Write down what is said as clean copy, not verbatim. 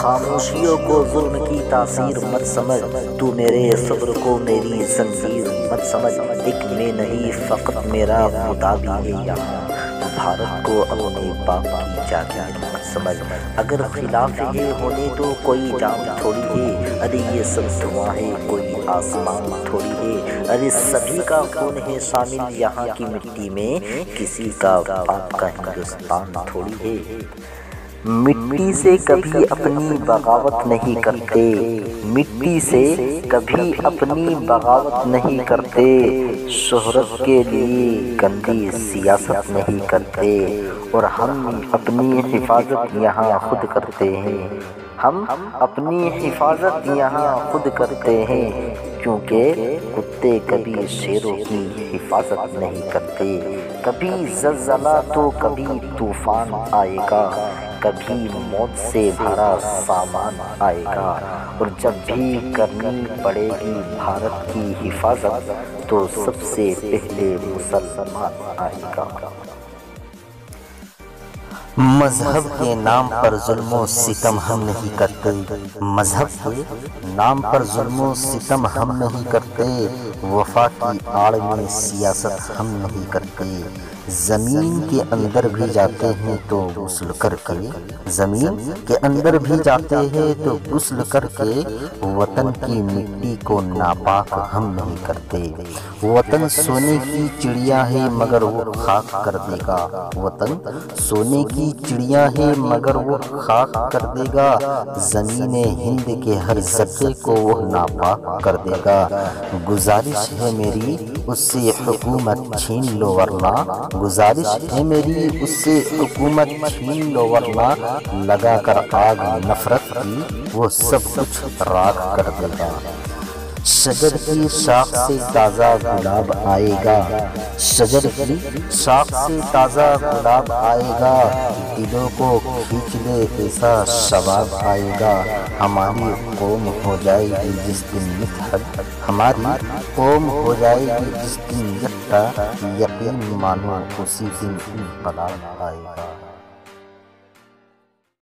خاموشیوں کو ظلم کی تاثیر مت سمجھ، تو میرے صبر کو میری زنجیر مت سمجھ، ایک میں نہیں فقط میرا خدا بھی ہے یہاں، بھارت کو اپنے باپ کی جاگیر مت سمجھ، اگر خلاف یہ ہونے تو کوئی جان تھوڑی ہے، ارے یہ سب دھواں ہے کوئی آسمان تھوڑی ہے، ارے سبھی کا خون ہے شامل یہاں کی مٹی میں، کسی کا باپ کا ہندوستان تھوڑی ہے۔ مٹی سے کبھی اپنی بغاوت نہیں کرتے، مٹی سے کبھی اپنی بغاوت نہیں کرتے، شہرت کے لیے گندی سیاست نہیں کرتے، اور ہم اپنی حفاظت یہاں خود کرتے ہیں، ہم اپنی حفاظت یہاں خود کرتے ہیں، کیونکہ کتے کبھی شیروں کی حفاظت نہیں کرتے، کبھی زلزلہ تو کبھی طوفان آئے گا، کبھی موت سے بھرا سامان آئے گا، اور جب بھی کرنی پڑے گی بھارت کی حفاظت تو سب سے پہلے مسلمان آئے گا۔ مذہب کے نام پر ظلم و ستم ہم نہیں کرتے، مذہب کے نام پر ظلم و ستم ہم نہیں کرتے، وفا کی آڑ میں سیاست ہم نہیں کرتے، زمین کے اندر بھی جاتے ہیں تو غسل کر کے، زمین کے اندر بھی جاتے ہیں تو غسل کر کے، وطن کی مٹی کو ناپاک ہم نہیں کرتے، وطن سونے کی چڑیا ہے مگر وہ خاک کر دے گا، وطن سونے کی چڑیا ہے مگر وہ خاک کر دے گا، زمین ہند کے ہر ذرے کو وہ ناپاک کر دے گا، گزارش ہے میری اس سے حکومت چھین لو ورنہ، گزارش ہے میری اس سے حکومت چھین لو ورنہ، لگا کر آگ نفرت کی وہ سب کچھ راکھ کر دے گا، شجر کی شاخ سے تازہ گلاب آئے گا، شجر کی شاخ سے تازہ گلاب آئے گا، دلوں کو کھینچ لے ایسا شباب آئے گا، ہماری قوم ہو جائے گی جس دن متحد، ہماری قوم ہو جائے گی جس دن یکتا، یقین مانو اسی دن انقلاب آئے گا۔